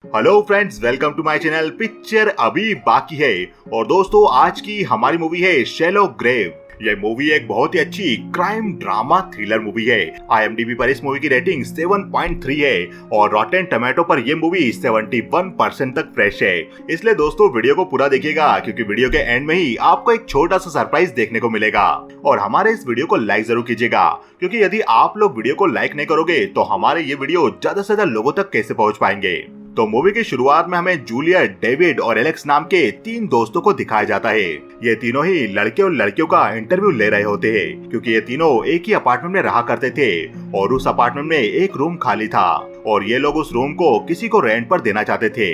Hello friends, welcome to my channel. Picture अभी बाकी है। और दोस्तों, आज की हमारी मूवी है शैलो ग्रेव। ये मूवी एक बहुत ही अच्छी क्राइम ड्रामा थ्रिलर मूवी है। IMDb पर इस मूवी की रेटिंग 7.3 है और रॉटेन टोमेटो पर ये मूवी 71% तक फ्रेश है। इसलिए दोस्तों, वीडियो को पूरा देखिएगा क्योंकि वीडियो के एंड में ही आपको एक छोटा सा सरप्राइज देखने को मिलेगा। और हमारे इस वीडियो को लाइक जरूर कीजिएगा क्योंकि यदि आप लोग वीडियो को लाइक नहीं करोगे तो हमारे ये वीडियो ज्यादा से ज्यादा लोगों तक कैसे पहुंच पाएंगे। तो मूवी की शुरुआत में हमें जूलियट, डेविड और एलेक्स नाम के 3 दोस्तों को दिखाया जाता है। ये तीनों ही लड़के और लड़कियों का इंटरव्यू ले रहे होते हैं क्योंकि ये तीनों एक ही अपार्टमेंट में रहा करते थे और उस अपार्टमेंट में एक रूम खाली था और ये लोग उस रूम को किसी को रेंट पर देना चाहते थे।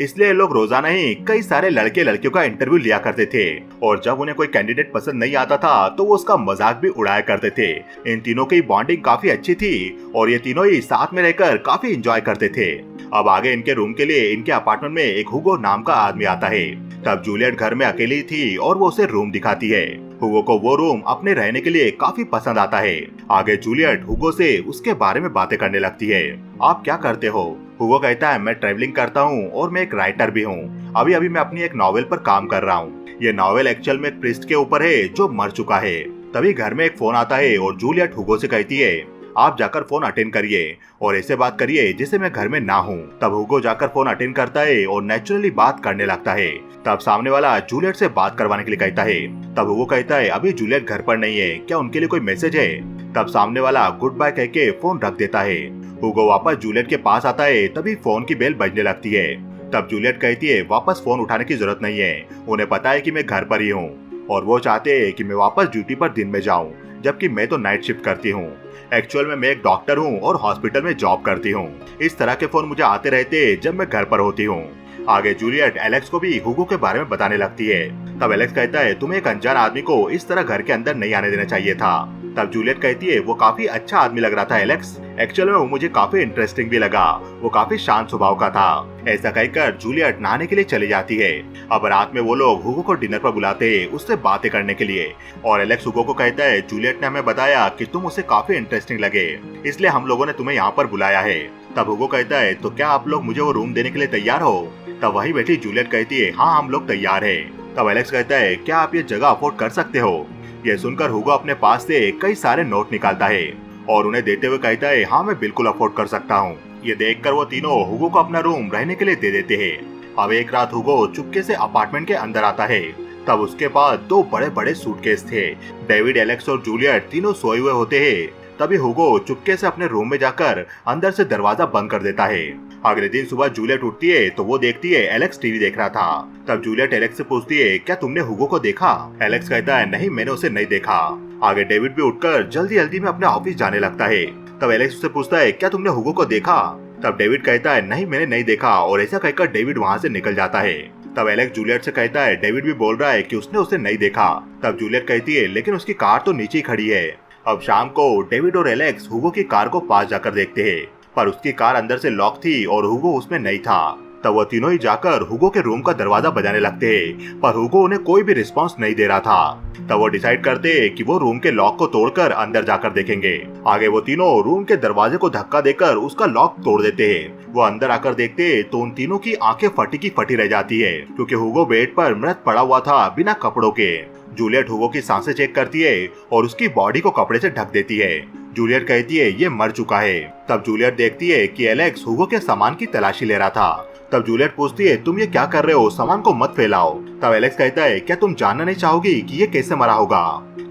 इसलिए लोग रोजाना ही कई सारे लड़के लड़कियों का इंटरव्यू लिया करते थे और जब उन्हें कोई कैंडिडेट पसंद नहीं आता था तो वो उसका मजाक भी उड़ाया करते थे। इन तीनों की बॉन्डिंग काफी अच्छी थी और ये तीनों ही साथ में रहकर काफी एंजॉय करते थे। अब आगे इनके रूम के लिए इनके अपार्टमेंट में एक हुगो नाम का आदमी आता है। तब जूलियट घर में अकेली थी और वो उसे रूम दिखाती है। हुगो को वो रूम अपने रहने के लिए काफी पसंद आता है। आगे जूलियट हुगो से उसके बारे में बातें करने लगती है। आप क्या करते हो? हुगो कहता है, मैं ट्रैवलिंग करता हूँ और मैं एक राइटर भी हूँ। अभी मैं अपनी एक नॉवेल पर काम कर रहा हूँ। ये नॉवेल एक्चुअल में एक प्रीस्ट के ऊपर है जो मर चुका है। तभी घर में एक फोन आता है और जूलियट हुगो से कहती है, आप जाकर फोन अटेंड करिए और ऐसे बात करिए जैसे मैं घर में ना हूँ। तब हुगो जाकर फोन अटेंड करता है और नेचुरली बात करने लगता है। तब सामने वाला जूलियट से बात करवाने के लिए कहता है। तब हुगो कहता है, अभी जूलियट घर पर नहीं है, क्या उनके लिए कोई मैसेज है? तब सामने वाला गुड बाय कह के फोन रख देता है। हुगो वापस जूलियट के पास आता है, तभी फोन की बेल बजने लगती है। तब जूलियट कहती है, वापस फोन उठाने की जरूरत नहीं है, उन्हें पता है कि मैं घर पर ही हूँ और वो चाहते हैं कि मैं वापस ड्यूटी पर दिन में जाऊँ, जबकि मैं तो नाइट शिफ्ट करती हूँ। एक्चुअल में मैं एक डॉक्टर हूँ और हॉस्पिटल में जॉब करती हूँ। इस तरह के फोन मुझे आते रहते जब मैं घर पर होती हूँ। आगे जूलियट एलेक्स को भी हुगो के बारे में बताने लगती है। तब एलेक्स कहता है, तुम्हें एक अनजान आदमी को इस तरह घर के अंदर नहीं आने देना चाहिए था। तब जूलियट कहती है, वो काफी अच्छा आदमी लग रहा था एलेक्स। एक्चुअल में वो मुझे काफी इंटरेस्टिंग भी लगा, वो काफी शांत स्वभाव का था। ऐसा कहकर जूलियट नहाने के लिए चली जाती है। अब रात में वो लोग हुगो को डिनर पर बुलाते हैं उससे बातें करने के लिए और एलेक्स हुगो को कहता है, जूलियट ने हमें बताया कि तुम उसे काफी इंटरेस्टिंग लगे, इसलिए हम लोगों ने तुम्हें यहाँ पर बुलाया है। तब हुगो कहता है, तो क्या आप लोग मुझे वो रूम देने के लिए तैयार हो? तब वही बैठी जूलियट कहती है, हाँ हम लोग तैयार है। तब एलेक्स कहता है, क्या आप ये जगह अफोर्ड कर सकते हो? ये सुनकर हुगो अपने पास से कई सारे नोट निकालता है और उन्हें देते हुए कहता है, हाँ मैं बिल्कुल अफोर्ड कर सकता हूँ। ये देखकर वो तीनों हुगो को अपना रूम रहने के लिए दे देते हैं। अब एक रात हुगो चुपके से अपार्टमेंट के अंदर आता है। तब उसके पास 2 बड़े बड़े सूटकेस थे। डेविड, एलेक्स और जूलियट तीनों सोए हुए होते हैं। तभी हुगो चुपके से अपने रूम में जाकर अंदर से दरवाजा बंद कर देता है। अगले दिन सुबह जूलियट उठती है तो वो देखती है एलेक्स टीवी देख रहा था। तब जूलियट एलेक्स से पूछती है, क्या तुमने हुगो को देखा? एलेक्स कहता है, नहीं मैंने उसे नहीं देखा। आगे डेविड भी उठकर जल्दी जल्दी में अपने ऑफिस जाने लगता है। तब एलेक्स उससे पूछता है, क्या तुमने हुगो को देखा? तब डेविड कहता है, नहीं मैंने नहीं देखा और ऐसा कहकर डेविड वहाँ से निकल जाता है। तब एलेक्स जूलियट से कहता है, डेविड भी बोल रहा है कि उसने उसे नहीं देखा। तब जूलियट कहती है, लेकिन उसकी कार तो नीचे ही खड़ी है। अब शाम को डेविड और एलेक्स हुगो की कार को पास जाकर देखते हैं पर उसकी कार अंदर से लॉक थी और हुगो उसमें नहीं था। तब वो तीनों ही जाकर हुगो के रूम का दरवाजा बजाने लगते हैं पर हुगो उन्हें कोई भी रिस्पांस नहीं दे रहा था। तब वो डिसाइड करते हैं कि वो रूम के लॉक को तोड़कर अंदर जाकर देखेंगे। आगे वो तीनों रूम के दरवाजे को धक्का देकर उसका लॉक तोड़ देते हैं। वो अंदर आकर देखते हैं तो उन तीनों की आंखें फटी की फटी रह जाती है क्योंकि हुगो बेड पर मृत पड़ा हुआ था बिना कपड़ों के। जूलियट हुगो की सांसें चेक करती है और उसकी बॉडी को कपड़े से ढक देती है। जूलियट कहती है, ये मर चुका है। तब जूलियट देखती है कि एलेक्स हुगो के सामान की तलाशी ले रहा था। तब जूलियट पूछती है, तुम ये क्या कर रहे हो? सामान को मत फैलाओ। तब एलेक्स कहता है, क्या तुम जानना नहीं चाहोगी कि ये कैसे मरा होगा?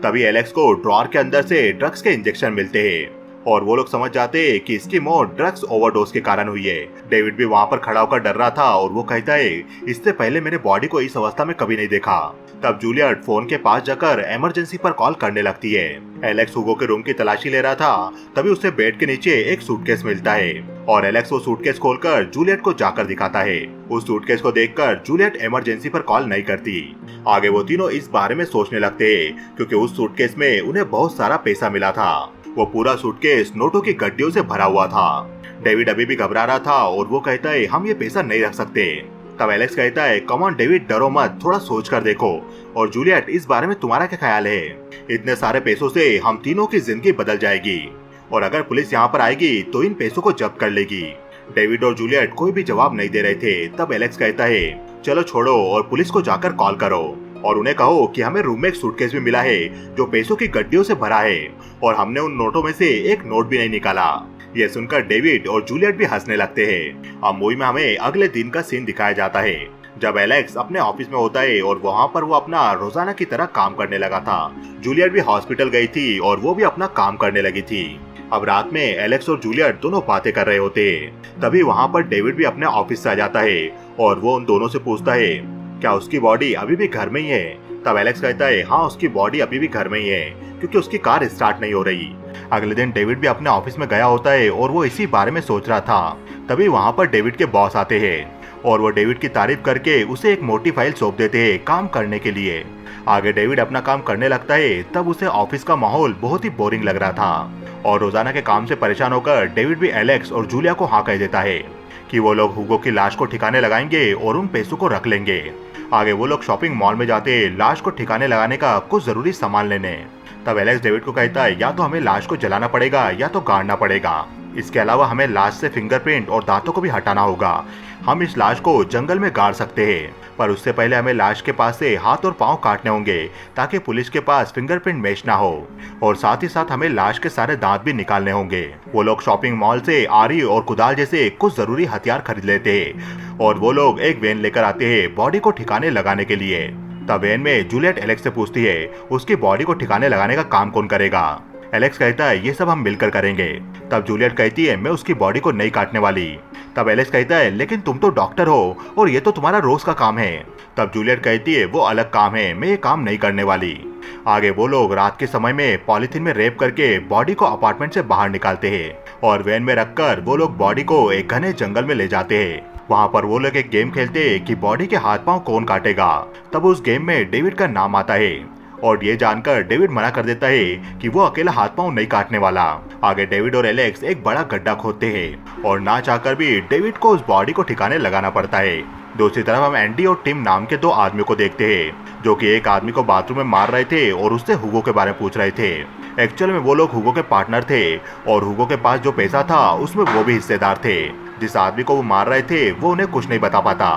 तभी एलेक्स को ड्रॉअर के अंदर से ड्रग्स के इंजेक्शन मिलते हैं और वो लोग समझ जाते हैं कि इसकी मौत ड्रग्स ओवरडोज के कारण हुई है। डेविड भी वहाँ पर खड़ा होकर डर रहा था और वो कहता है, इससे पहले मैंने बॉडी को इस अवस्था में कभी नहीं देखा। तब जूलियट फोन के पास जाकर इमरजेंसी पर कॉल करने लगती है। एलेक्स हुगो के रूम की तलाशी ले रहा था तभी उसे बेड के नीचे एक सूटकेस मिलता है और एलेक्स वो सूटकेस खोलकर जूलियट को जाकर दिखाता है। उस सूटकेस को देखकर जूलियट इमरजेंसी पर कॉल नहीं करती। आगे वो तीनों इस बारे में सोचने लगते हैं क्योंकि उस सूटकेस में उन्हें बहुत सारा पैसा मिला था। वो पूरा सूटकेस नोटों की गड्डियों से भरा हुआ था। डेविड अभी भी घबरा रहा था और वो कहता है, हम ये पैसा नहीं रख सकते। तब एलेक्स कहता है, कम ऑन डेविड, डरो मत, थोड़ा सोच कर देखो। और जूलियट, इस बारे में तुम्हारा क्या ख्याल है? इतने सारे पैसों से हम तीनों की जिंदगी बदल जाएगी। और अगर पुलिस यहाँ पर आएगी तो इन पैसों को जब्त कर लेगी। डेविड और जूलियट कोई भी जवाब नहीं दे रहे थे। तब एलेक्स कहता है, चलो छोड़ो और पुलिस को जाकर कॉल करो और उन्हें कहो कि हमें रूम में एक सूटकेस भी मिला है जो पैसों की गड्डियों से भरा है और हमने उन नोटों में से एक नोट भी नहीं निकाला। यह सुनकर डेविड और जूलियट भी हंसने लगते हैं। अब मूवी में हमें अगले दिन का सीन दिखाया जाता है जब एलेक्स अपने ऑफिस में होता है और वहाँ पर वो अपना रोजाना की तरह काम करने लगा था। जूलियट भी हॉस्पिटल गई थी और वो भी अपना काम करने लगी थी। अब रात में एलेक्स और जूलियट दोनों बातें कर रहे होते हैं। तभी वहाँ पर डेविड भी अपने ऑफिस से आ जाता है और वो उन दोनों से पूछता है, क्या उसकी बॉडी अभी भी घर में ही है? तब एलेक्स कहता है, हाँ उसकी बॉडी अभी भी घर में ही है क्योंकि उसकी कार स्टार्ट नहीं हो रही। अगले दिन डेविड भी अपने ऑफिस में गया होता है और वो इसी बारे में सोच रहा था। तभी वहाँ पर डेविड के बॉस आते हैं और वो डेविड की तारीफ करके उसे एक मोटी फाइल सौंप देते हैं काम करने के लिए। आगे डेविड अपना काम करने लगता है। तब उसे ऑफिस का माहौल बहुत ही बोरिंग लग रहा था और रोजाना के काम से परेशान होकर डेविड भी एलेक्स और जूलिया को हाँ कह देता है कि वो लोग हुगो की लाश को ठिकाने लगाएंगे और उन पैसों को रख लेंगे। आगे वो लोग शॉपिंग मॉल में जाते लाश को ठिकाने लगाने का कुछ जरूरी सामान लेने। तब एलेक्स डेविड को कहता है, या तो हमें लाश को जलाना पड़ेगा या तो गाड़ना पड़ेगा। इसके अलावा हमें लाश से फिंगरप्रिंट और दांतों को भी हटाना होगा। हम इस लाश को जंगल में गाड़ सकते हैं पर उससे पहले हमें लाश के पास से हाथ और पांव काटने होंगे ताकि पुलिस के पास फिंगरप्रिंट मैच ना हो और साथ ही साथ हमें लाश के सारे दांत भी निकालने होंगे। वो लोग शॉपिंग मॉल से आरी और कुदाल जैसे कुछ जरूरी हथियार खरीद लेते हैं और वो लोग एक वैन लेकर आते हैं बॉडी को ठिकाने लगाने के लिए। तब वैन में जूलियट एलेक्स से पूछती है, उसकी बॉडी को ठिकाने लगाने का काम कौन करेगा? एलेक्स कहता है, ये सब हम मिलकर करेंगे। तब जूलियट कहती है, मैं उसकी बॉडी को नहीं काटने वाली। तब एलेक्स कहता है, लेकिन तुम तो डॉक्टर हो और ये तो तुम्हारा रोज का काम है। तब जूलियट कहती है, वो अलग काम है, मैं ये काम नहीं करने वाली। आगे वो लोग रात के समय में पॉलिथीन में रेप करके बॉडी को अपार्टमेंट से बाहर निकालते हैं और वैन में रखकर वो लोग बॉडी को एक घने जंगल में ले जाते हैं। वहाँ पर वो लोग एक गेम खेलते हैं कि बॉडी के हाथ पांव कौन काटेगा। तब उस गेम में डेविड का नाम आता है और ये जानकर डेविड मना कर देता है कि वो अकेला हाथ पांव नहीं काटने वाला। आगे डेविड और एलेक्स एक बड़ा गड्ढा खोदते हैं और ना चाहकर भी डेविड को उस बॉडी को ठिकाने लगाना पड़ता है। दूसरी तरफ हम एंडी और टिम नाम के दो आदमी को देखते हैं जो कि एक आदमी को बाथरूम में मार रहे थे और उससे हुगो के बारे में पूछ रहे थे। एक्चुअल में वो लोग हुगो के पार्टनर थे और हुगो के पास जो पैसा था उसमें वो भी हिस्सेदार थे। जिस आदमी को वो मार रहे थे वो उन्हें कुछ नहीं बता पाता।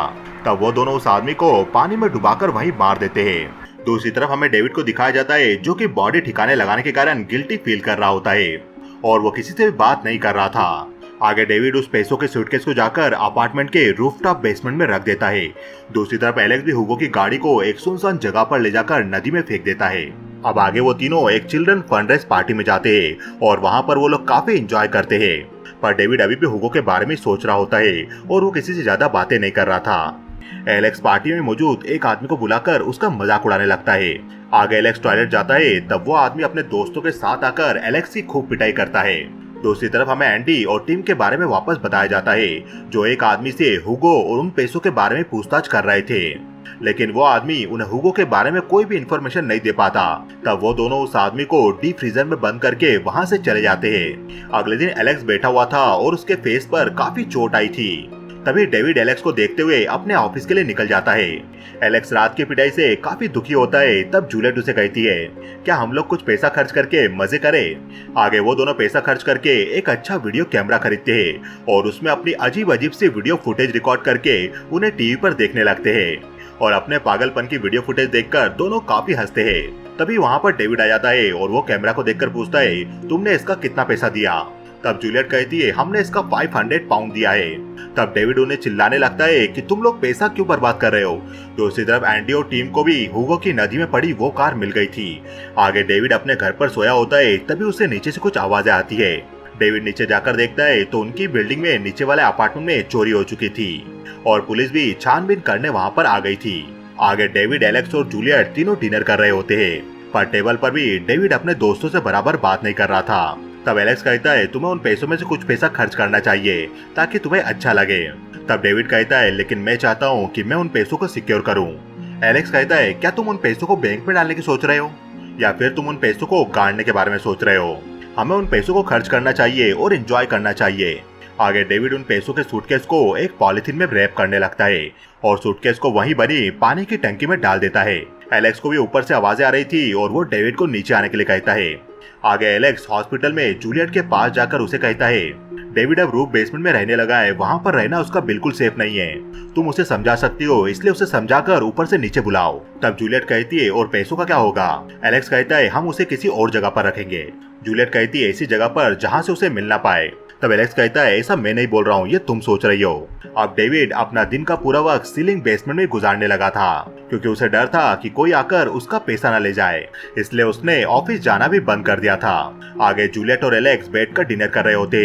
तब वो दोनों उस आदमी को पानी में डुबाकर वहीं मार देते हैं। दूसरी तरफ हमें डेविड को दिखाया जाता है जो कि बॉडी ठिकाने लगाने के कारण गिल्टी फील कर रहा होता है और वो किसी से भी बात नहीं कर रहा था। आगे डेविड उस पैसों के सूटकेस को जाकर अपार्टमेंट के रूफटॉप बेसमेंट में रख देता है। दूसरी तरफ एलेक्स भी हुगो की गाड़ी को एक सुनसान जगह पर ले जाकर नदी में फेंक देता है। अब आगे वो तीनों एक चिल्ड्रन फंड्रेस पार्टी में जाते हैं और वहाँ पर वो लोग काफी एंजॉय करते हैं पर डेविड अभी भी हुगो के बारे में सोच रहा होता है और वो किसी से ज्यादा बातें नहीं कर रहा था। एलेक्स पार्टी में मौजूद एक आदमी को बुलाकर उसका मजाक उड़ाने लगता है। आगे एलेक्स टॉयलेट जाता है तब वो आदमी अपने दोस्तों के साथ आकर एलेक्स की खूब पिटाई करता है। दूसरी तरफ हमें एंडी और टिम के बारे में वापस बताया जाता है जो एक आदमी से हुगो और उन पैसों के बारे में पूछताछ कर रहे थे लेकिन वो आदमी उन्हें हुगो के बारे में कोई भी इंफॉर्मेशन नहीं दे पाता। तब वो दोनों उस आदमी को डीप फ्रीजर में बंद करके वहाँ से चले जाते हैं। अगले दिन एलेक्स बैठा हुआ था और उसके फेस पर काफी चोट आई थी। तभी डेविड एलेक्स को देखते हुए अपने ऑफिस के लिए निकल जाता है। एलेक्स रात की पिटाई से काफी दुखी होता है। तब जूलियट उसे कहती है, क्या हम लोग कुछ पैसा खर्च करके मजे करें? आगे वो दोनों पैसा खर्च करके एक अच्छा वीडियो कैमरा खरीदते हैं और उसमें अपनी अजीब अजीब सी वीडियो फुटेज रिकॉर्ड करके उन्हें टीवी पर देखने लगते हैं और अपने पागलपन की वीडियो फुटेज देखकर दोनों काफी हंसते हैं। तभी वहाँ पर डेविड आ जाता है और वो कैमरा को देखकर पूछता है, तुमने इसका कितना पैसा दिया? तब जूलियट कहती है, हमने इसका 500 पाउंड दिया है। तब डेविड उन्हें चिल्लाने लगता है कि तुम लोग पैसा क्यों बर्बाद कर रहे हो। दूसरी तरफ एंडी और टीम को भी हुगो की नदी में पड़ी वो कार मिल गई थी। आगे डेविड अपने घर पर सोया होता है तभी उसे नीचे से कुछ आवाजें आती है। डेविड नीचे जाकर देखता है तो उनकी बिल्डिंग में नीचे वाले अपार्टमेंट में चोरी हो चुकी थी और पुलिस भी छानबीन करने वहाँ पर आ गई थी। आगे डेविड, एलेक्स और जूलियट तीनों डिनर कर रहे होते हैं पर टेबल पर भी डेविड अपने दोस्तों से बराबर बात नहीं कर रहा था। तब एलेक्स कहता है, तुम्हें उन पैसों में से कुछ पैसा खर्च करना चाहिए ताकि तुम्हें अच्छा लगे। तब डेविड कहता है, लेकिन मैं चाहता हूँ कि मैं उन पैसों को सिक्योर करूँ। एलेक्स कहता है, क्या तुम उन पैसों को बैंक में डालने की सोच रहे हो या फिर तुम उन पैसों को गाड़ने के बारे में सोच रहे हो? हमें उन पैसों को खर्च करना चाहिए और एंजॉय करना चाहिए। आगे डेविड उन पैसों के सूटकेस को एक पॉलिथीन में रैप करने लगता है और सूटकेस को वहीं बनी पानी की टंकी में डाल देता है। एलेक्स को भी ऊपर से आवाजें आ रही थी और वो डेविड को नीचे आने के लिए कहता है आगे एलेक्स हॉस्पिटल में जूलियट के पास जाकर उसे कहता है डेविड अब रूफ बेसमेंट में रहने लगा है, वहाँ पर रहना उसका बिल्कुल सेफ नहीं है। तुम उसे समझा सकती हो, इसलिए उसे समझाकर ऊपर से नीचे बुलाओ। तब जूलियट कहती है और पैसों का क्या होगा? एलेक्स कहता है हम उसे किसी और जगह पर रखेंगे। जूलियट कहती है ऐसी जगह पर जहाँ से उसे मिल ना पाए। तब एलेक्स कहता है ऐसा मैं नहीं बोल रहा हूँ, ये तुम सोच रही हो। अब डेविड अपना दिन का पूरा वक्त सीलिंग बेसमेंट में गुजारने लगा था, क्योंकि उसे डर था कि कोई आकर उसका पैसा न ले जाए, इसलिए उसने ऑफिस जाना भी बंद कर दिया था। आगे जूलियट और एलेक्स बैठकर डिनर कर रहे होते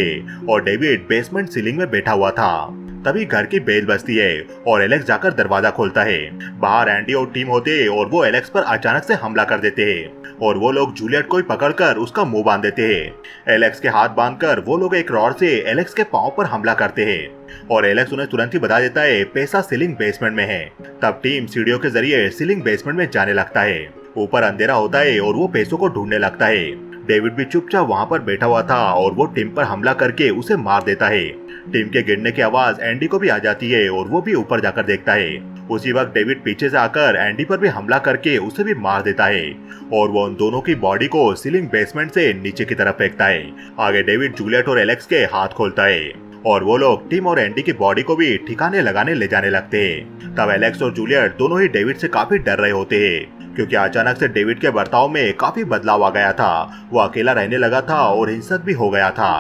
और डेविड बेसमेंट सीलिंग में बैठा हुआ था। तभी घर की बेल बजती है और एलेक्स जाकर दरवाजा खोलता है। बाहर एंडी और टीम होते हैं और वो एलेक्स पर अचानक से हमला कर देते हैं और वो लोग जूलियट को पकड़कर उसका मुंह बांध देते हैं। एलेक्स के हाथ बांधकर वो लोग एक रॉड से एलेक्स के पांव पर हमला करते हैं और एलेक्स उन्हें तुरंत ही बता देता है पैसा सीलिंग बेसमेंट में है। तब टीम सीढ़ियों के जरिए सीलिंग बेसमेंट में जाने लगता है। ऊपर अंधेरा होता है और वो पैसों को ढूंढने लगता है। डेविड भी चुपचाप वहाँ पर बैठा हुआ था और वो टीम पर हमला करके उसे मार देता है। टीम के गिरने की आवाज एंडी को भी आ जाती है और वो भी ऊपर जाकर देखता है। उसी वक्त डेविड पीछे से आकर एंडी पर भी हमला करके उसे भी मार देता है और वो उन दोनों की बॉडी को सीलिंग बेसमेंट से नीचे की तरफ फेंकता है। आगे डेविड जूलियट और एलेक्स के हाथ खोलता है और वो लोग टीम और एंडी की बॉडी को भी ठिकाने लगाने ले जाने लगते हैं। तब एलेक्स और जूलियट दोनों ही डेविड से काफी डर रहे होते हैं, क्योंकि अचानक से डेविड के बर्ताव में काफी बदलाव आ गया था। वो अकेला रहने लगा था और हिंसक भी हो गया था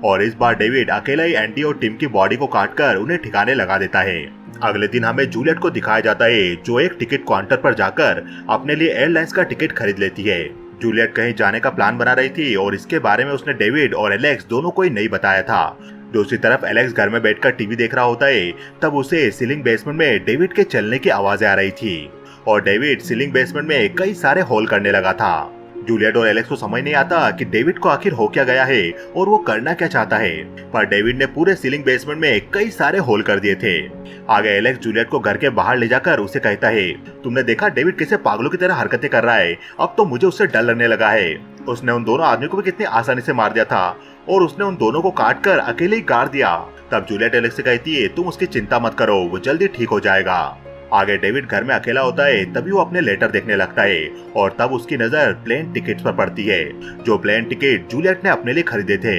और इस बार डेविड अकेला ही एंडी और टीम की बॉडी को काटकर उन्हें ठिकाने लगा देता है। अगले दिन हमें जूलियट को दिखाया जाता है जो एक टिकट काउंटर पर जाकर अपने लिए एयरलाइंस का टिकट खरीद लेती है। जूलियट कहीं जाने का प्लान बना रही थी और इसके बारे में उसने डेविड और एलेक्स दोनों को ही नहीं बताया था। दूसरी तरफ एलेक्स घर में बैठकर टीवी देख रहा होता है। तब उसे सीलिंग बेसमेंट में डेविड के चलने की आवाजें आ रही थी और डेविड सीलिंग बेसमेंट में कई सारे होल करने लगा था। जूलियट और एलेक्स को समझ नहीं आता कि डेविड को आखिर हो क्या गया है और वो करना क्या चाहता है, पर डेविड ने पूरे सीलिंग बेसमेंट में कई सारे होल कर दिए थे। आगे एलेक्स जूलियट को घर के बाहर ले जाकर उसे कहता है तुमने देखा डेविड कैसे पागलों की तरह हरकतें कर रहा है, अब तो मुझे उससे डर लगने लगा है। उसने उन दोनों आदमी को भी कितनी आसानी से मार दिया था और उसने उन दोनों को काट कर अकेले ही गाड़ दिया। तब जूलियट एलेक्स से कहती है तुम उसकी चिंता मत करो, वो जल्दी ठीक हो जाएगा। आगे डेविड घर में अकेला होता है। तभी वो अपने लेटर देखने लगता है और तब उसकी नजर प्लेन टिकट्स पर पड़ती है, जो प्लेन टिकट जूलियट ने अपने लिए खरीदे थे।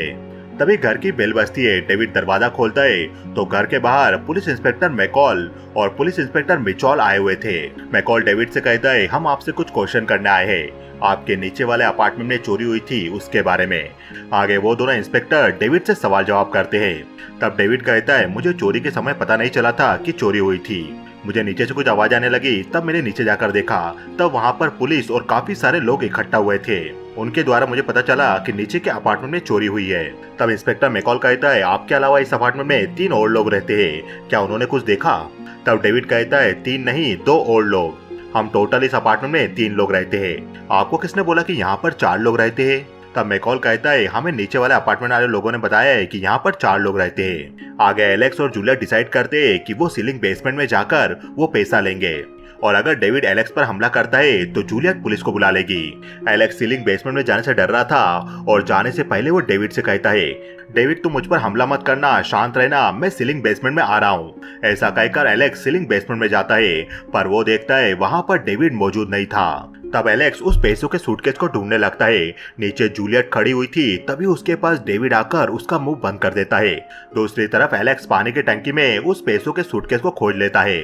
तभी घर की बेल बजती है। डेविड दरवाजा खोलता है तो घर के बाहर पुलिस इंस्पेक्टर मैकॉल और पुलिस इंस्पेक्टर मिचॉल आए हुए थे। मैकॉल डेविड से कहता है हम आपसे कुछ क्वेश्चन करने आए हैं, आपके नीचे वाले अपार्टमेंट में चोरी हुई थी उसके बारे में। आगे वो दोनों इंस्पेक्टर डेविड से सवाल जवाब करते हैं। तब डेविड कहता है मुझे चोरी के समय पता नहीं चला था कि चोरी हुई थी, मुझे नीचे से कुछ आवाज आने लगी, तब मैंने नीचे जाकर देखा, तब वहाँ पर पुलिस और काफी सारे लोग इकट्ठा हुए थे। उनके द्वारा मुझे पता चला कि नीचे के अपार्टमेंट में चोरी हुई है। तब इंस्पेक्टर मैकॉल कहता है आपके अलावा इस अपार्टमेंट में 3 और लोग रहते हैं, क्या उन्होंने कुछ देखा? तब डेविड कहता है 3 नहीं 2 और लोग, हम टोटल इस अपार्टमेंट में 3 लोग रहते हैं। आपको किसने बोला कि यहाँ पर 4 लोग रहते हैं? तब मैकॉल कहता है हमें नीचे वाले अपार्टमेंट वाले लोगों ने बताया है कि यहाँ पर 4 लोग रहते हैं। आगे एलेक्स और जूलियट डिसाइड करते हैं कि वो सीलिंग बेसमेंट में जाकर वो पैसा लेंगे और अगर डेविड एलेक्स पर हमला करता है तो जूलियट पुलिस को बुला लेगी। एलेक्स सीलिंग बेसमेंट में जाने से डर रहा था और जाने से पहले वो डेविड से कहता है डेविड तुम मुझ पर हमला मत करना, शांत रहना, मैं सीलिंग बेसमेंट में आ रहा हूँ। ऐसा कहकर एलेक्स सीलिंग बेसमेंट में जाता है, पर वो देखता है वहाँ पर डेविड मौजूद नहीं था। तब एलेक्स उस पैसों के सूटकेस को ढूंढने लगता है। नीचे जूलियट खड़ी हुई थी, तभी उसके पास डेविड आकर उसका मुंह बंद कर देता है। दूसरी तरफ एलेक्स पानी की टंकी में उस पैसों के सूटकेस को खोज लेता है।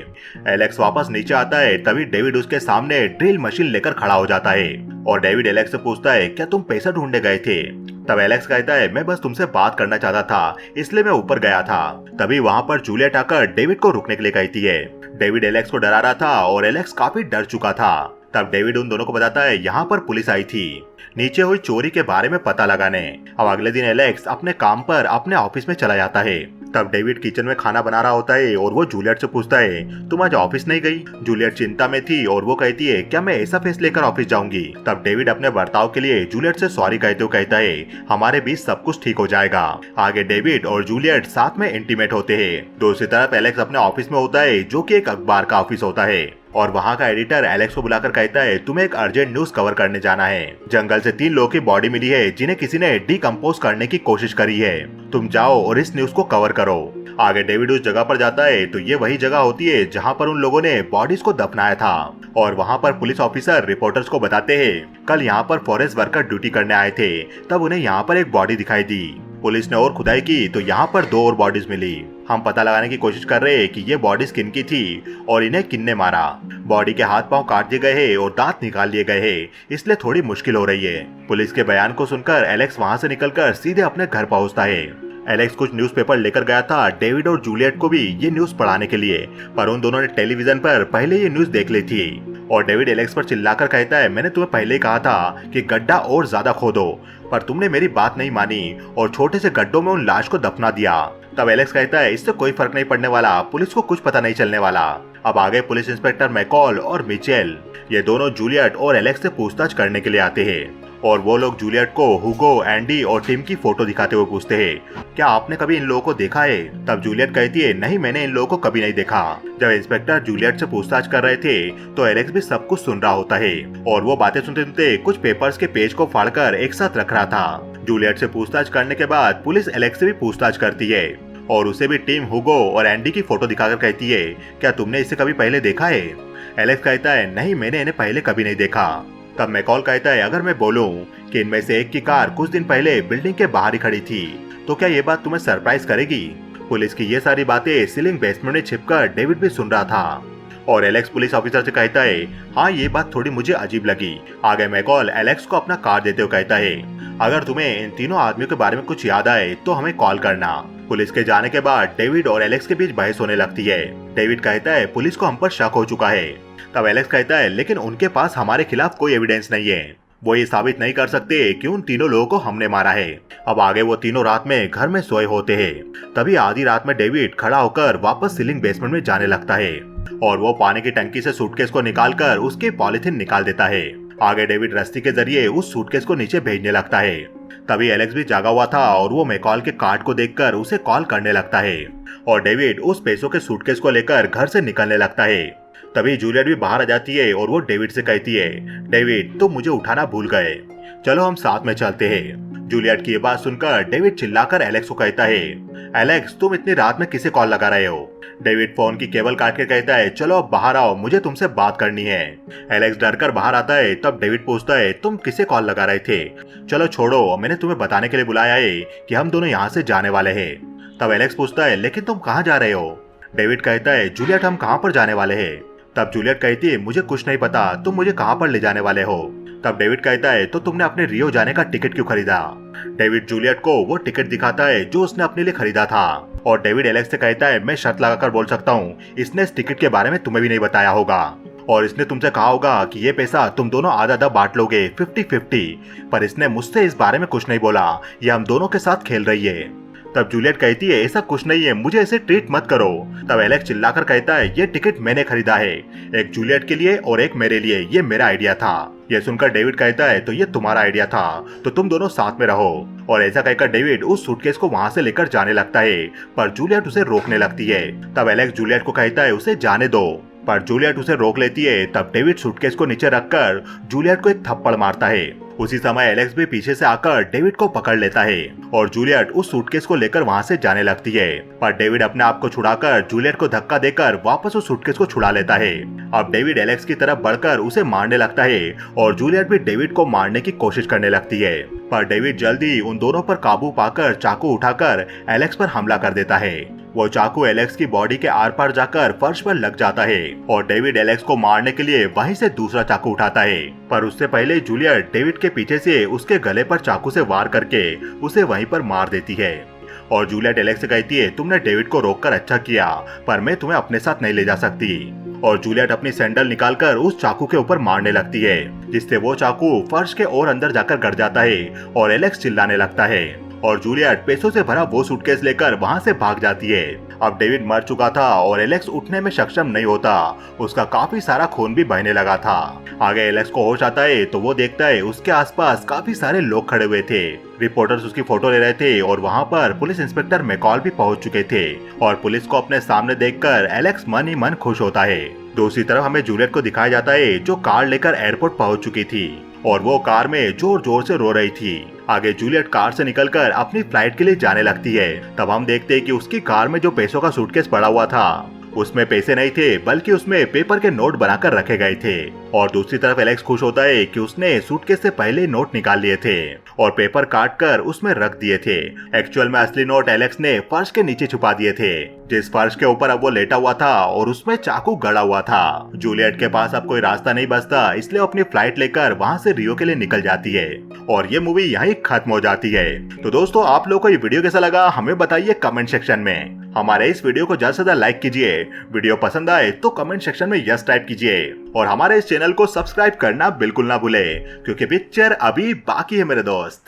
एलेक्स वापस नीचे आता है, तभी डेविड उसके सामने ड्रिल मशीन लेकर खड़ा हो जाता है और डेविड एलेक्स से पूछता है क्या तुम पैसा ढूंढने गए थे? तब एलेक्स कहता है मैं बस तुमसे बात करना चाहता था, इसलिए मैं ऊपर गया था। तभी वहाँ पर जूलियट आकर डेविड को रुकने के लिए कहती है। डेविड एलेक्स को डरा रहा था और एलेक्स काफी डर चुका था। तब डेविड उन दोनों को बताता है यहाँ पर पुलिस आई थी नीचे हुई चोरी के बारे में पता लगाने। अब अगले दिन एलेक्स अपने काम पर अपने ऑफिस में चला जाता है। तब डेविड किचन में खाना बना रहा होता है और वो जूलियट से पूछता है तुम आज ऑफिस नहीं गई? जूलियट चिंता में थी और वो कहती है क्या मैं ऐसा फेस लेकर ऑफिस जाऊंगी? तब डेविड अपने बर्ताव के लिए जूलियट से सॉरी कहते हुए कहता है हमारे बीच सब कुछ ठीक हो जाएगा। आगे डेविड और जूलियट साथ में इंटीमेट होते हैं। दूसरी तरफ एलेक्स अपने ऑफिस में होता है जो कि एक अखबार का ऑफिस होता है। और वहाँ का एडिटर एलेक्स को बुलाकर कहता है तुम्हें एक अर्जेंट न्यूज कवर करने जाना है। जंगल से 3 लोगों की बॉडी मिली है जिन्हें किसी ने डिकम्पोज करने की कोशिश करी है। तुम जाओ और इस न्यूज को कवर करो। आगे डेविड उस जगह पर जाता है तो ये वही जगह होती है जहाँ पर उन लोगों ने बॉडीज को दफनाया था। और वहाँ पर पुलिस ऑफिसर रिपोर्टर्स को बताते हैं कल यहाँ पर फॉरेस्ट वर्कर ड्यूटी करने आए थे, तब उन्हें यहाँ पर एक बॉडी दिखाई दी। पुलिस ने और खुदाई की तो यहाँ पर 2 और बॉडीज मिली। हम पता लगाने की कोशिश कर रहे हैं कि ये बॉडीज किनकी थी और इन्हें किनने मारा। बॉडी के हाथ पांव काट दिए गए हैं और दांत निकाल लिए गए हैं, इसलिए थोड़ी मुश्किल हो रही है। पुलिस के बयान को सुनकर एलेक्स वहाँ से निकलकर सीधे अपने घर पहुँचता है। एलेक्स कुछ न्यूज़पेपर लेकर गया था डेविड और जूलियट को भी ये न्यूज पढ़ाने के लिए, पर उन दोनों ने टेलीविजन पर पहले ये न्यूज देख ली थी। और डेविड एलेक्स पर चिल्लाकर कहता है मैंने तुम्हें पहले ही कहा था कि गड्ढा और ज्यादा खोदो, पर तुमने मेरी बात नहीं मानी और छोटे से गड्ढों में उन लाश को दफना दिया। तब एलेक्स कहता है इससे कोई फर्क नहीं पड़ने वाला, पुलिस को कुछ पता नहीं चलने वाला। अब आगे पुलिस इंस्पेक्टर मैकॉल और मिचेल ये दोनों जूलियट और एलेक्स से पूछताछ करने के लिए आते हैं। और वो लोग जूलियट को हुगो, एंडी और टिम की फोटो दिखाते हुए पूछते हैं क्या आपने कभी इन लोगों को देखा है। तब जूलियट कहती है नहीं, मैंने इन लोगों को कभी नहीं देखा। जब इंस्पेक्टर जूलियट से पूछताछ कर रहे थे तो एलेक्स भी सब कुछ सुन रहा होता है और वो बातें सुनते सुनते कुछ पेपर्स के पेज को फाड़कर एक साथ रख रहा था। जूलियट से पूछताछ करने के बाद पुलिस एलेक्स से भी पूछताछ करती है और उसे भी टिम, हुगो और एंडी की फोटो दिखाकर कहती है क्या तुमने इसे कभी पहले देखा है। एलेक्स कहता है नहीं, मैंने इन्हें पहले कभी नहीं देखा। तब मैकॉल कहता है अगर मैं बोलूं कि इनमें से एक की कार कुछ दिन पहले बिल्डिंग के बाहर ही खड़ी थी तो क्या ये बात तुम्हें सरप्राइज करेगी। पुलिस की ये सारी बातें सीलिंग बेसमेंट में छिपकर डेविड भी सुन रहा था। और एलेक्स पुलिस ऑफिसर से कहता है हाँ ये बात थोड़ी मुझे अजीब लगी। आगे मैकॉल एलेक्स को अपना कार्ड देते हुए कहता है अगर तुम्हें इन तीनों आदमियों के बारे में कुछ याद आए तो हमें कॉल करना। पुलिस के जाने के बाद डेविड और एलेक्स के बीच बहस होने लगती है। डेविड कहता है पुलिस को हम पर शक हो चुका है। तब एलेक्स कहता है लेकिन उनके पास हमारे खिलाफ कोई एविडेंस नहीं है, वो ये साबित नहीं कर सकते कि उन तीनों लोगों को हमने मारा है। अब आगे वो तीनों रात में घर में सोए होते हैं। तभी आधी रात में डेविड खड़ा होकर वापस सीलिंग बेसमेंट में जाने लगता है और वो पानी की टंकी से सूटकेस को निकालकर उसके पॉलिथीन निकाल देता है। आगे डेविड रस्सी के जरिए उस सूटकेस को नीचे भेजने लगता है। तभी एलेक्स भी जागा हुआ था और वो मैकॉल के कार्ड को देखकर उसे कॉल करने लगता है और डेविड उस पैसों के सूटकेस को लेकर घर से निकलने लगता है। तभी जूलियट भी बाहर आ जाती है और वो डेविड से कहती है डेविड तुम मुझे उठाना भूल गए, चलो हम साथ में चलते हैं। जूलियट की ये बात सुनकर डेविड चिल्लाकर एलेक्स को कहता है एलेक्स तुम इतनी रात में किसे कॉल लगा रहे हो। डेविड फोन की केबल काट के कहता है चलो अब बाहर आओ, मुझे तुमसे बात करनी है। एलेक्स डरकर बाहर आता है। तब डेविड पूछता है तुम किसे कॉल लगा रहे थे। चलो छोड़ो, मैंने तुम्हें बताने के लिए बुलाया है कि हम दोनों यहाँ से जाने वाले हैं। तब एलेक्स पूछता है लेकिन तुम कहाँ जा रहे हो। डेविड कहता है जूलियट हम कहाँ पर जाने वाले हैं। तब जूलियट कहती है मुझे कुछ नहीं पता, तुम मुझे कहाँ पर ले जाने वाले हो। तब डेविड कहता है तो तुमने अपने रियो जाने का टिकट क्यों खरीदा। डेविड जूलियट को वो टिकट दिखाता है जो उसने अपने लिए खरीदा था और डेविड एलेक्स से कहता है मैं शर्त लगाकर बोल सकता हूँ इसने इस टिकट के बारे में तुम्हें भी नहीं बताया होगा और इसने तुमसे कहा होगा कि ये पैसा तुम दोनों आधा आधा बांट लोगे 50-50, पर इसने मुझसे इस बारे में कुछ नहीं बोला, ये हम दोनों के साथ खेल रही है। तब जूलियट कहती है ऐसा कुछ नहीं है, मुझे ऐसे ट्रीट मत करो। तब एलेक्स चिल्लाकर कहता है ये टिकट मैंने खरीदा है, एक जूलियट के लिए और एक मेरे लिए, ये मेरा आइडिया था। ये सुनकर डेविड कहता है तो ये तुम्हारा आइडिया था, तो तुम दोनों साथ में रहो। और ऐसा कहकर डेविड उस सूटकेस को वहाँ से लेकर जाने लगता है, पर जूलियट उसे रोकने लगती है। तब एलेक्स जूलियट को कहता है उसे जाने दो, पर जूलियट उसे रोक लेती है। तब डेविड सूटकेस को नीचे रखकर जूलियट को एक थप्पड़ मारता है। उसी समय एलेक्स भी पीछे से आकर डेविड को पकड़ लेता है और जूलियट उस सूटकेस को लेकर वहाँ से जाने लगती है, पर डेविड अपने आप को छुड़ाकर जूलियट को धक्का देकर वापस उस सूटकेस को छुड़ा लेता है। अब डेविड एलेक्स की तरफ बढ़कर उसे मारने लगता है और जूलियट भी डेविड को मारने की कोशिश करने लगती है, पर डेविड जल्दी उन दोनों पर काबू पाकर चाकू उठाकर एलेक्स पर हमला कर देता है। वो चाकू एलेक्स की बॉडी के आर पार जाकर फर्श पर लग जाता है और डेविड एलेक्स को मारने के लिए वहीं से दूसरा चाकू उठाता है, पर उससे पहले जूलियट डेविड के पीछे से उसके गले पर चाकू से वार करके उसे वहीं पर मार देती है। और जूलियट एलेक्स से कहती है तुमने डेविड को रोककर अच्छा किया, पर मैं तुम्हें अपने साथ नहीं ले जा सकती। और जूलियट अपनी सैंडल निकालकर उस चाकू के ऊपर मारने लगती है, जिससे वो चाकू फर्श के और अंदर जाकर गड़ जाता है और एलेक्स चिल्लाने लगता है। और जूलियट पैसों से भरा वो सूटकेस लेकर वहाँ से भाग जाती है। अब डेविड मर चुका था और एलेक्स उठने में सक्षम नहीं होता, उसका काफी सारा खून भी बहने लगा था। आगे एलेक्स को होश आता है तो वो देखता है उसके आसपास काफी सारे लोग खड़े हुए थे। रिपोर्टर्स उसकी फोटो ले रहे थे और वहाँ पर पुलिस इंस्पेक्टर मैकॉल भी पहुँच चुके थे और पुलिस को अपने सामने देखकर एलेक्स मन ही मन खुश होता है। दूसरी तरफ हमें जूलियट को दिखाया जाता है जो कार लेकर एयरपोर्ट पहुँच चुकी थी और वो कार में जोर जोर से रो रही थी। आगे जूलियट कार से निकलकर अपनी फ्लाइट के लिए जाने लगती है। तब हम देखते हैं कि उसकी कार में जो पैसों का सूटकेस पड़ा हुआ था उसमें पैसे नहीं थे बल्कि उसमें पेपर के नोट बनाकर रखे गए थे। और दूसरी तरफ एलेक्स खुश होता है कि उसने सूटकेस से पहले नोट निकाल लिए थे और पेपर काट कर उसमें रख दिए थे। एक्चुअल में असली नोट एलेक्स ने फर्श के नीचे छुपा दिए थे, जिस फर्श के ऊपर अब वो लेटा हुआ था और उसमें चाकू गड़ा हुआ था। जूलियट के पास अब कोई रास्ता नहीं बचता, इसलिए अपनी फ्लाइट लेकर वहाँ से रियो के लिए निकल जाती है और ये मूवी यहीं खत्म हो जाती है। तो दोस्तों आप लोगों को ये वीडियो कैसा लगा हमें बताइए कमेंट सेक्शन में। हमारे इस वीडियो को ज्यादा से ज्यादा लाइक कीजिए, वीडियो पसंद आए तो कमेंट सेक्शन में यस टाइप कीजिए और हमारे इस चैनल को सब्सक्राइब करना बिल्कुल ना भूले क्योंकि पिक्चर अभी बाकी है मेरे दोस्त।